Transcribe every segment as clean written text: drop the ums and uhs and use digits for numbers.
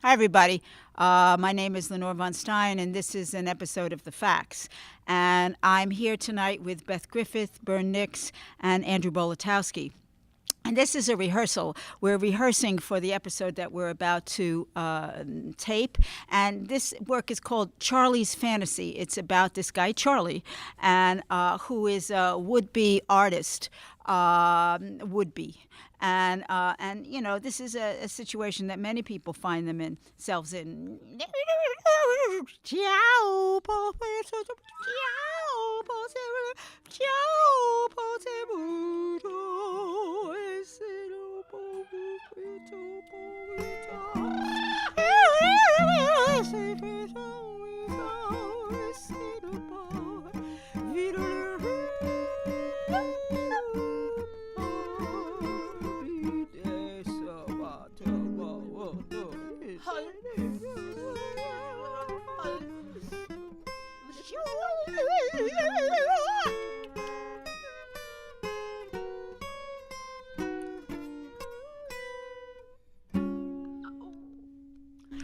Hi, everybody. My name is Lenore Von Stein, and this is an episode of The Facts. And I'm here tonight with Beth Griffith, Bern Nix, and Andrew Bolotowsky. And this is a rehearsal. We're rehearsing for the episode that we're about to tape. And this work is called Charlie's Fantasy. It's about this guy, Charlie, and who is a would-be artist, would-be. And you know, this is a situation that many people find themselves in. Ciao,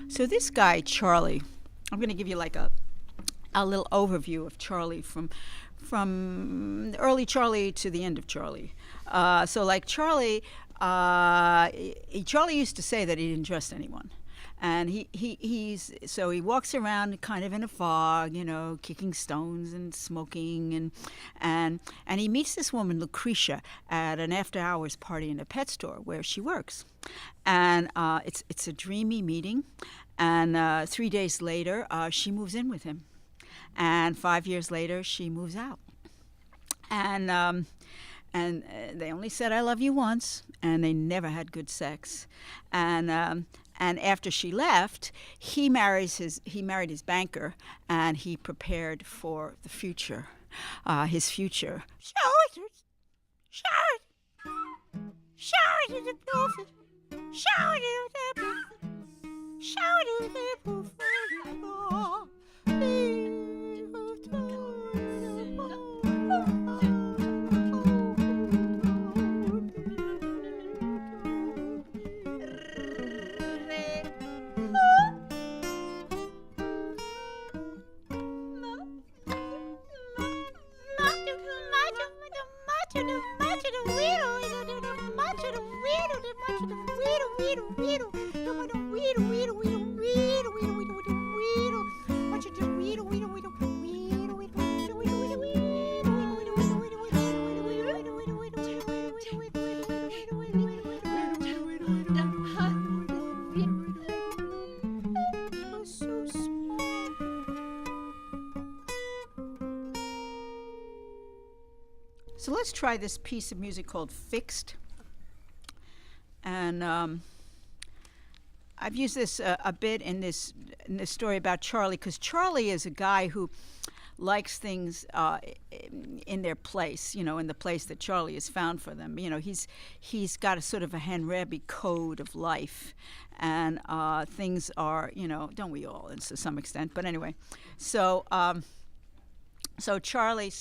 So this guy, Charlie, I'm going to give you like a little overview of Charlie from early Charlie to the end of Charlie. So like Charlie used to say that he didn't trust anyone. And he walks around kind of in a fog, you know, kicking stones and smoking, and he meets this woman, Lucretia, at an after-hours party in a pet store where she works. And it's a dreamy meeting. And 3 days later, she moves in with him. And 5 years later, she moves out. And they only said "I love you" once, and they never had good sex. And after she left, he married his banker, and he prepared for the future, his future. So let's try this piece of music called Fixed. And I've used this a bit in this story about Charlie, because Charlie is a guy who likes things in their place, you know, in the place that Charlie has found for them. You know, he's got a sort of a Hammurabi code of life, and things are, you know, don't we all, to some extent? But anyway, so Charlie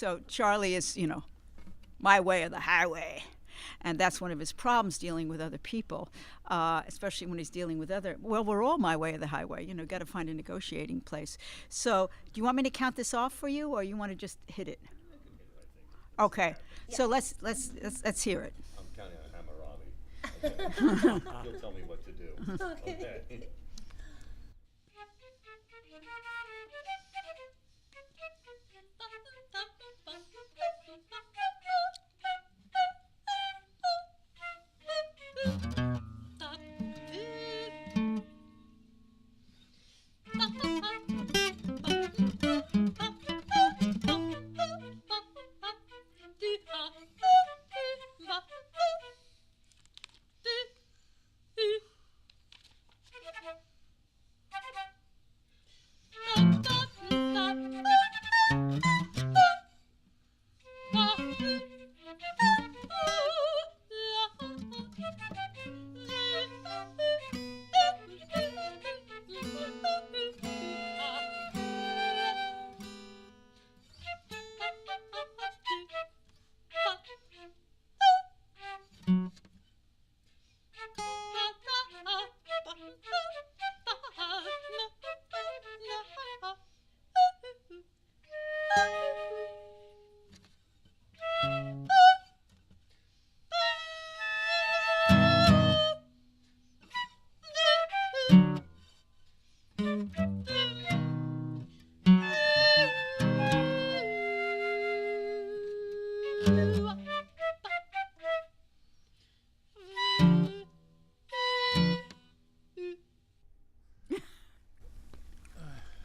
is, you know, my way or the highway. And that's one of his problems, dealing with other people, especially when he's dealing with we're all my way or the highway, you know, got to find a negotiating place. So do you want me to count this off for you, or you want to just hit it? Okay, yeah. So let's hear it. I'm counting on Hammurabi. Okay. You'll tell me what to do. Okay.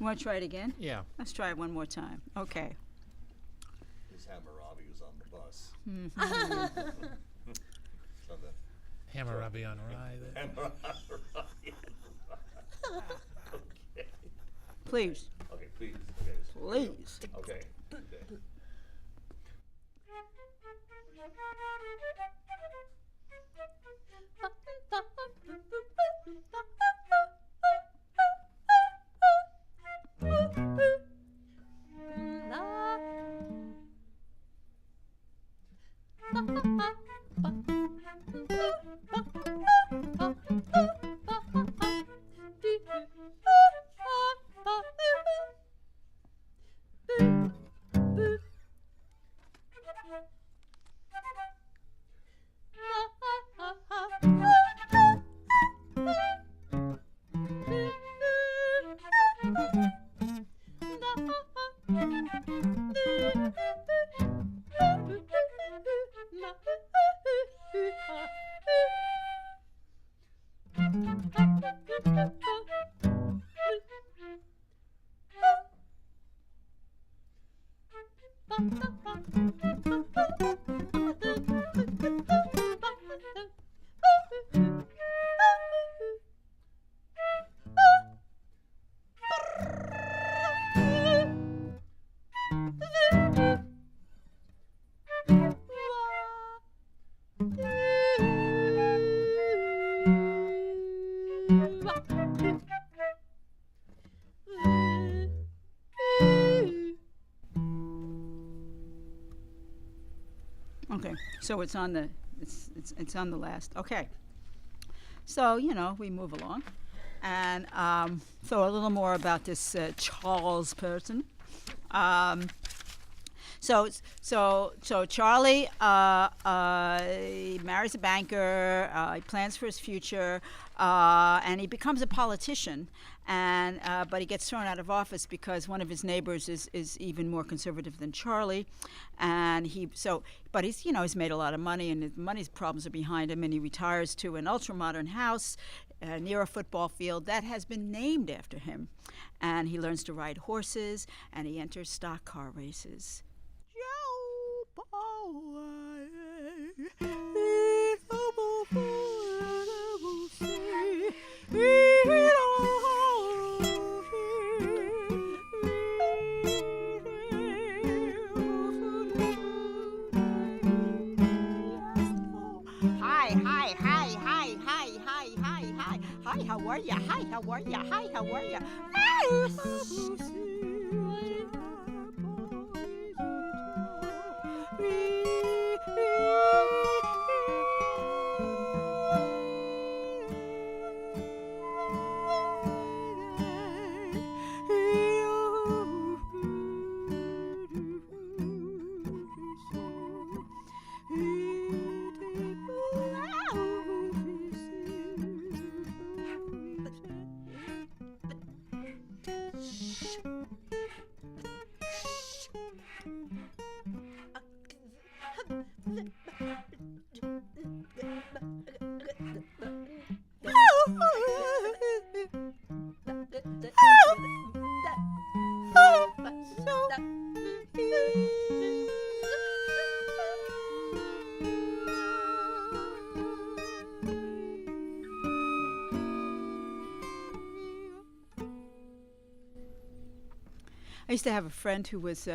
want to try it again? Yeah. Let's try it one more time. Okay. His Hammurabi was on the bus. So the Hammurabi on rye. Hammurabi. Okay. Please. Okay, please. Okay. Please. Okay. Okay, so it's on the it's on the last. Okay, so we move along, and so a little more about this Charles person. So Charlie he marries a banker. He plans for his future, and he becomes a politician. And but he gets thrown out of office because one of his neighbors is even more conservative than Charlie, and he's made a lot of money, and his money's problems are behind him, and he retires to an ultra-modern house near a football field that has been named after him, and he learns to ride horses, and he enters stock car races. Hi, how are ya? Hi, how are ya? Hi, how are ya? I used to have a friend who was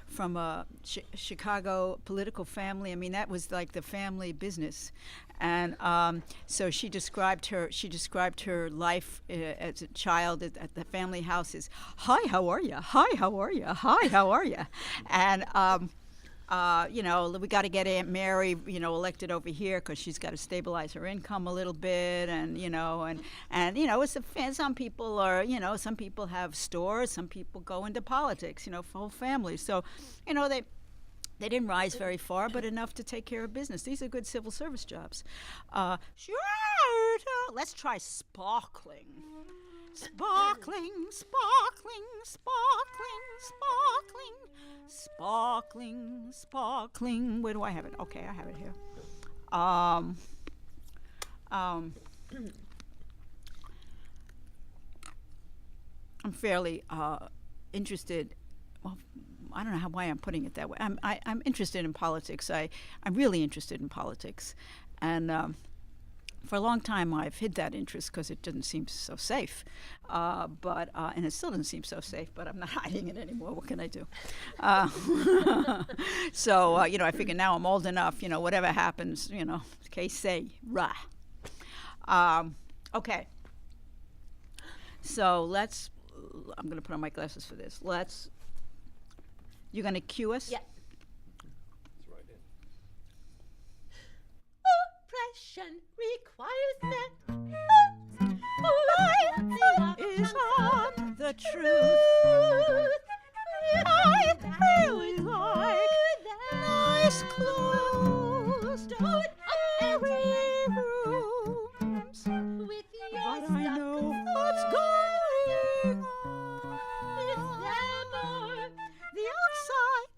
from a Chicago political family. I mean, that was like the family business, and so she described her life as a child at the family house as, "Hi, how are you? Hi, how are you? Hi, how are you?" And we got to get Aunt Mary, elected over here because she's got to stabilize her income a little bit, and it's some people are, some people have stores, some people go into politics, full families. So, they didn't rise very far, but enough to take care of business. These are good civil service jobs. Let's try sparkling. Sparkling, sparkling, sparkling, sparkling, sparkling, sparkling. Where do I have it? Okay, I have it here. I'm fairly interested. Well, I don't know why I'm putting it that way. I'm interested in politics. I'm really interested in politics, and for a long time I've hid that interest because it didn't seem so safe. But and it still doesn't seem so safe. But I'm not hiding it anymore. What can I do? So I figure now I'm old enough. Whatever happens, que say ra. Okay. So I'm going to put on my glasses for this. You're going to cue us? Yeah. It's right in. Oppression requires that Is on the truth. I really like nice clothes. Don't Airy rooms. with your But I stuff know what's going with on. them or The outside.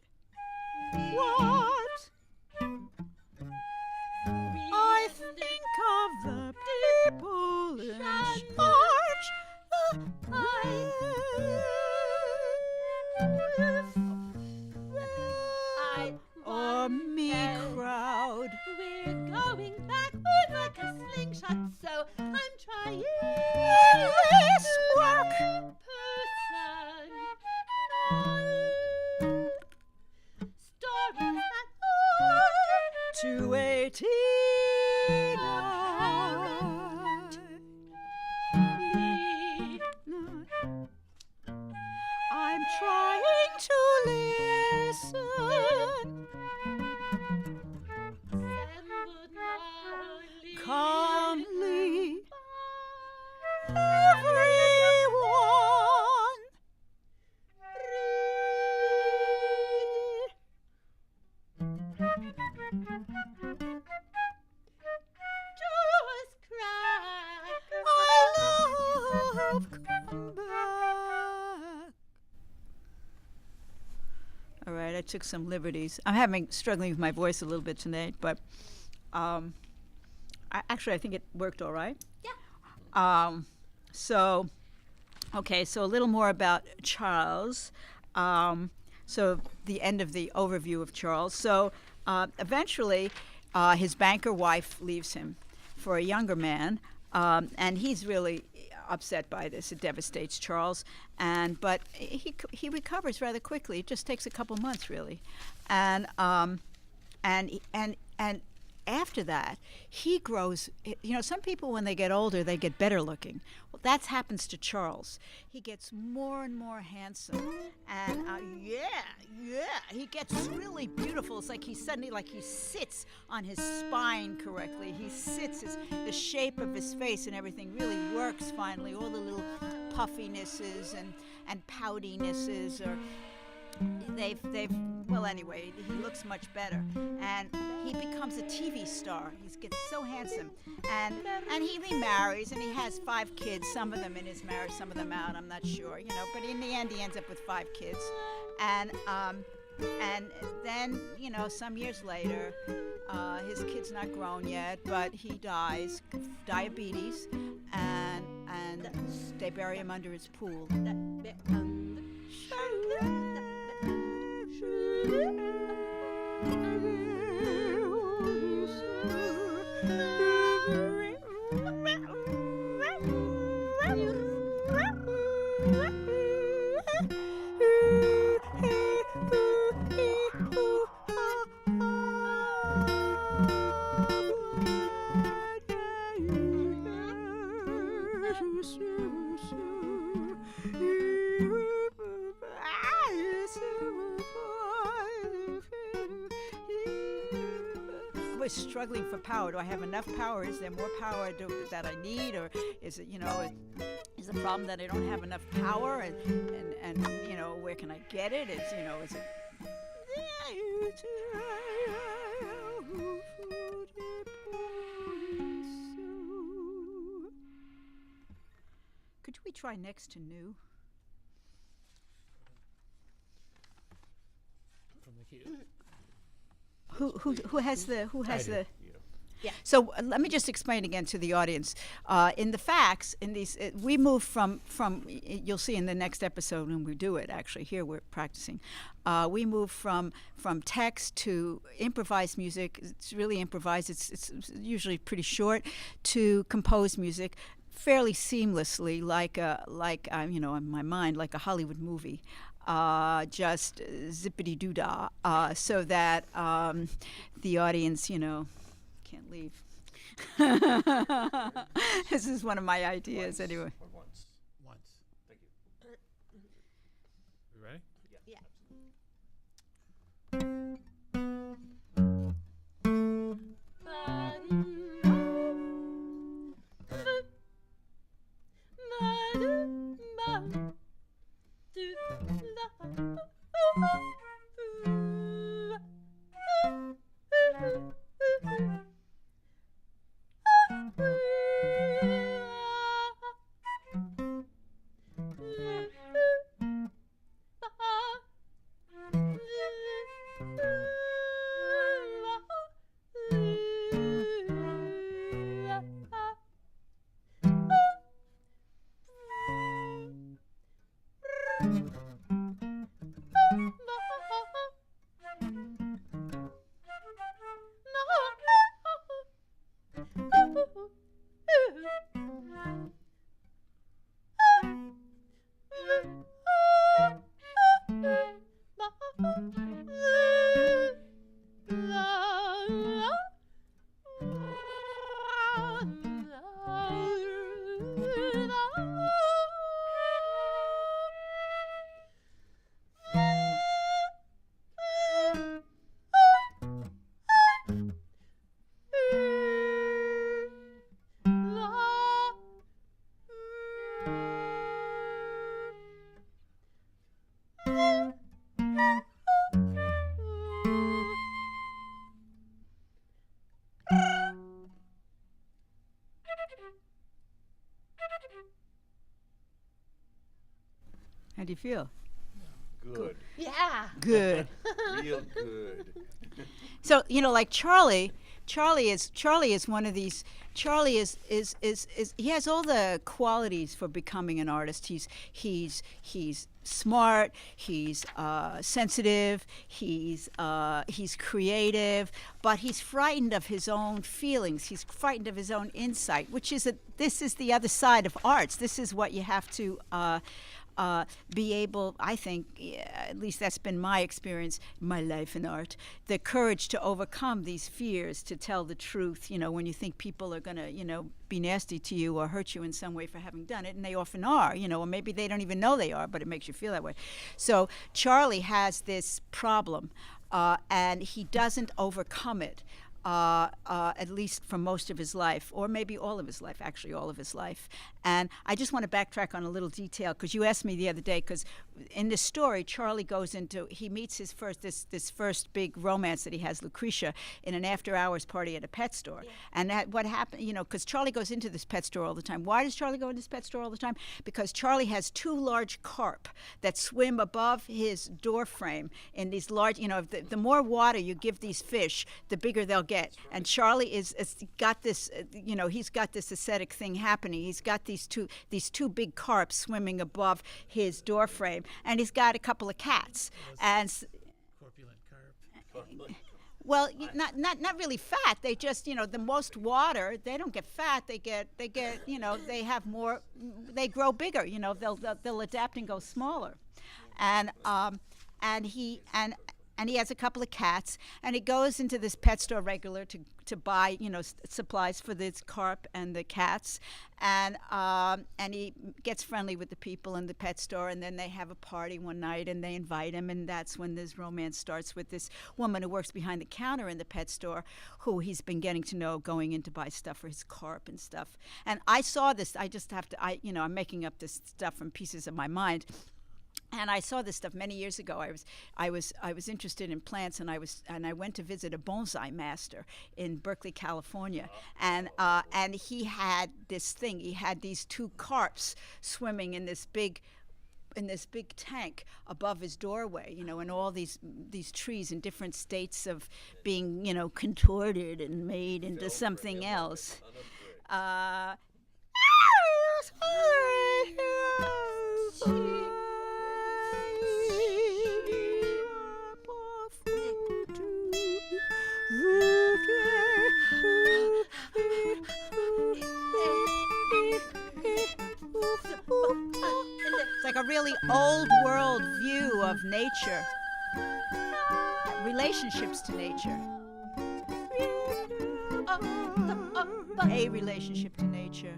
What? I think of the people in charge. Or me crowd. We're going backward like a slingshot, so I'm trying This work. person. Stories that 289. I'm trying to listen calmly. Everyone. Just cry. I love come back. All right, I took some liberties. I'm struggling with my voice a little bit tonight, but I think it worked all right. Yeah. So a little more about Charles. So the end of the overview of Charles. So eventually, his banker wife leaves him for a younger man, and he's really upset by this. It devastates Charles, but he recovers rather quickly. It just takes a couple months, really, and after that, he grows. Some people when they get older, they get better looking. Well, that happens to Charles. He gets more and more handsome, and he gets really beautiful. It's like he sits on his spine correctly. He sits. The shape of his face and everything really works finally. All the little puffinesses and poutinesses are. Anyway, he looks much better, and he becomes a TV star. He gets so handsome, and he remarries, and he has 5 kids. Some of them in his marriage, some of them out. I'm not sure, But in the end, he ends up with 5 kids, and then some years later, his kid's not grown yet, but he dies, diabetes, and they bury him under his pool. Struggling for power. Do I have enough power? Is there more power that I need, or is it, is the problem that I don't have enough power, and where can I get it? Is it? Could we try next to new? From the key. Who has the I do. Yeah. So let me just explain again to the audience. In the facts, in these, we move from. You'll see in the next episode when we do it. Actually, here we're practicing. We move from text to improvised music. It's really improvised. It's usually pretty short, to composed music, fairly seamlessly, like in my mind, like a Hollywood movie. Just zippity doo dah, so that the audience, can't leave. This is one of my ideas, anyway. Or once. Once. Thank you. You ready? Yeah. How do you feel? Good. Yeah. Good. Real good. So like Charlie is one of these. Charlie is he has all the qualities for becoming an artist. He's smart. He's sensitive. He's creative, but he's frightened of his own feelings. He's frightened of his own insight, which is this is the other side of arts. This is what you have to. Be able, I think, at least that's been my experience, my life in art, the courage to overcome these fears, to tell the truth, when you think people are going to, be nasty to you or hurt you in some way for having done it, and they often are, or maybe they don't even know they are, but it makes you feel that way. So Charlie has this problem, and he doesn't overcome it. At least for most of his life, or maybe all of his life, actually all of his life. And I just want to backtrack on a little detail, because you asked me the other day, because in this story, Charlie he meets his this first big romance that he has, Lucretia, in an after-hours party at a pet store. Yeah. And what happened, because Charlie goes into this pet store all the time. Why does Charlie go into this pet store all the time? Because Charlie has two large carp that swim above his door frame in these large, the more water you give these fish, the bigger they'll get. And Charlie is got this, he's got this ascetic thing happening. He's got these two big carp swimming above his door frame, and he's got a couple of cats. And Corpulent carp. well, not really fat. They just, the most water, they don't get fat. They get, they have more. They grow bigger. They'll adapt and go smaller, and he has a couple of cats, and he goes into this pet store regular to buy, supplies for this carp and the cats, and he gets friendly with the people in the pet store, and then they have a party one night, and they invite him, and that's when this romance starts with this woman who works behind the counter in the pet store, who he's been getting to know, going in to buy stuff for his carp and stuff. And I saw this. I just have to. I'm making up this stuff from pieces of my mind. And I saw this stuff many years ago. I was interested in plants, and I went to visit a bonsai master in Berkeley, California, and he had this thing. He had these two carps swimming in this big in this big tank above his doorway, and all these trees in different states of being, contorted and made into something else. It's like a really old world view of nature, relationships to nature. A relationship to nature.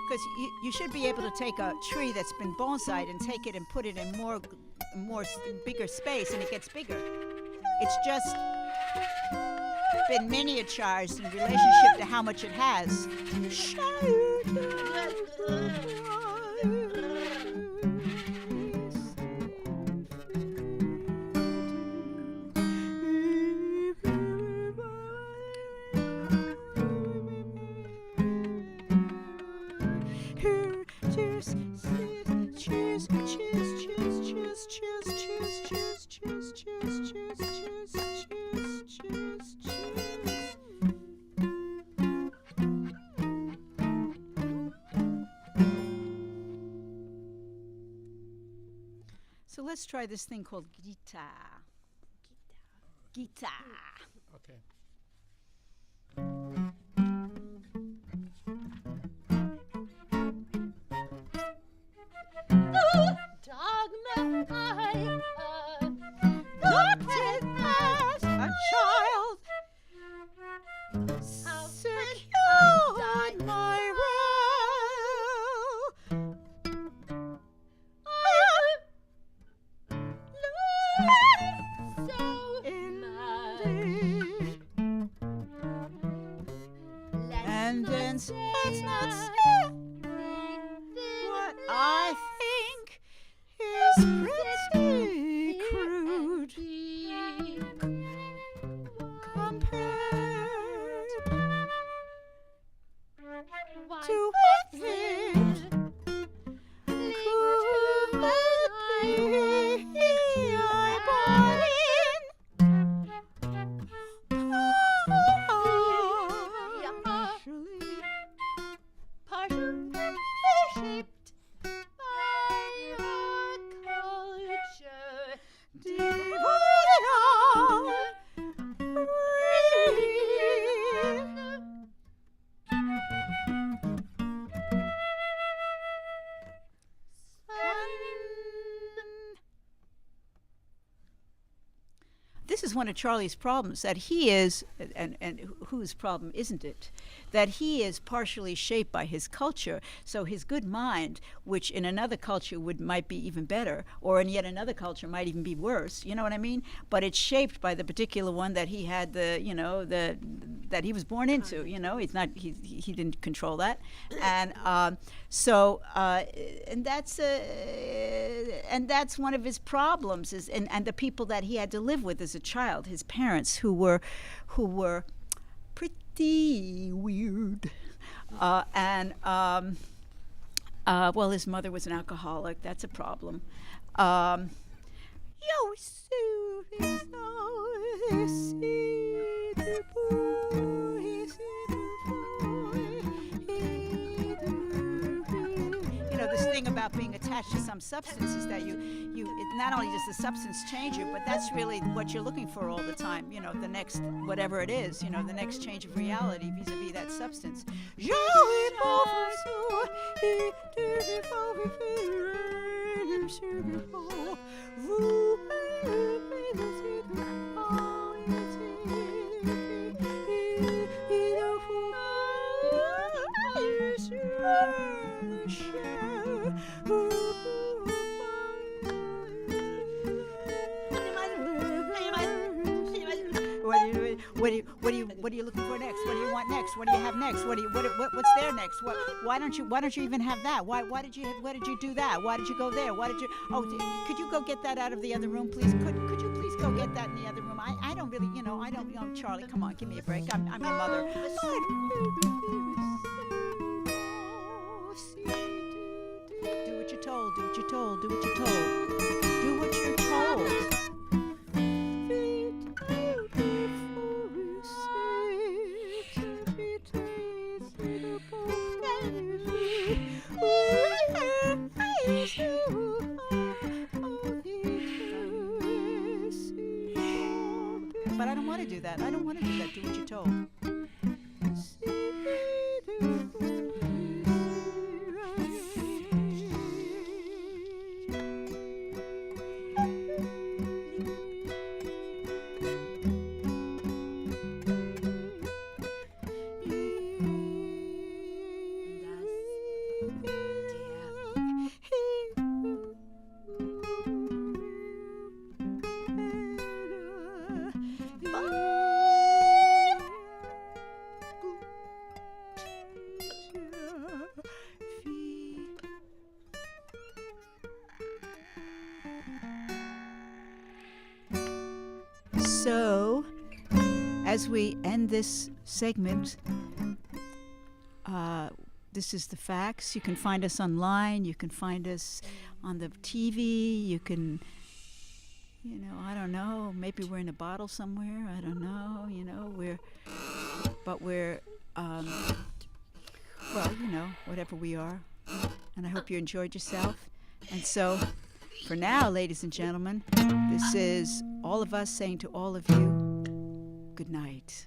Because you should be able to take a tree that's been bonsai'd and take it and put it in more bigger space, and it gets bigger. It's just been miniaturized in relationship to how much it has. So let's try this thing called guitar. Guitar. Okay. Dogma I Adopted as a child, secured my role. so Indeed. And then let's not say what I think is pretty crude compared to what things could be. I bought in partially shaped by our culture. devoted all This is one of Charlie's problems, that he is, and whose problem isn't it, that he is partially shaped by his culture. So his good mind, which in another culture might be even better, or in yet another culture might even be worse, you know what I mean? But it's shaped by the particular one that he had that he was born into, he didn't control that. And and that's one of his problems, and the people that he had to live with as a child, his parents, who were pretty weird, well, his mother was an alcoholic. That's a problem. This thing about being attached to some substance is that not only does the substance change you, but that's really what you're looking for all the time. The next, whatever it is, the next change of reality vis-a-vis that substance. What are you looking for next? What do you want next? What do you have next? What's there next? Why don't you even have that? Why did you do that? Why did you go there? Could you go get that out of the other room, please? Could you please go get that in the other room? I don't really, I don't, Charlie, come on, give me a break. I'm a mother. Do what you're told, do what you're told, do what you're told. Do what you're told. But I don't want to do that. I don't want to do that. Do what you're told. So, as we end this segment, this is the facts. You can find us online. You can find us on the TV. You can, I don't know. Maybe we're in a bottle somewhere. I don't know. We're whatever we are. And I hope you enjoyed yourself. And so, for now, ladies and gentlemen, this is all of us saying to all of you, good night.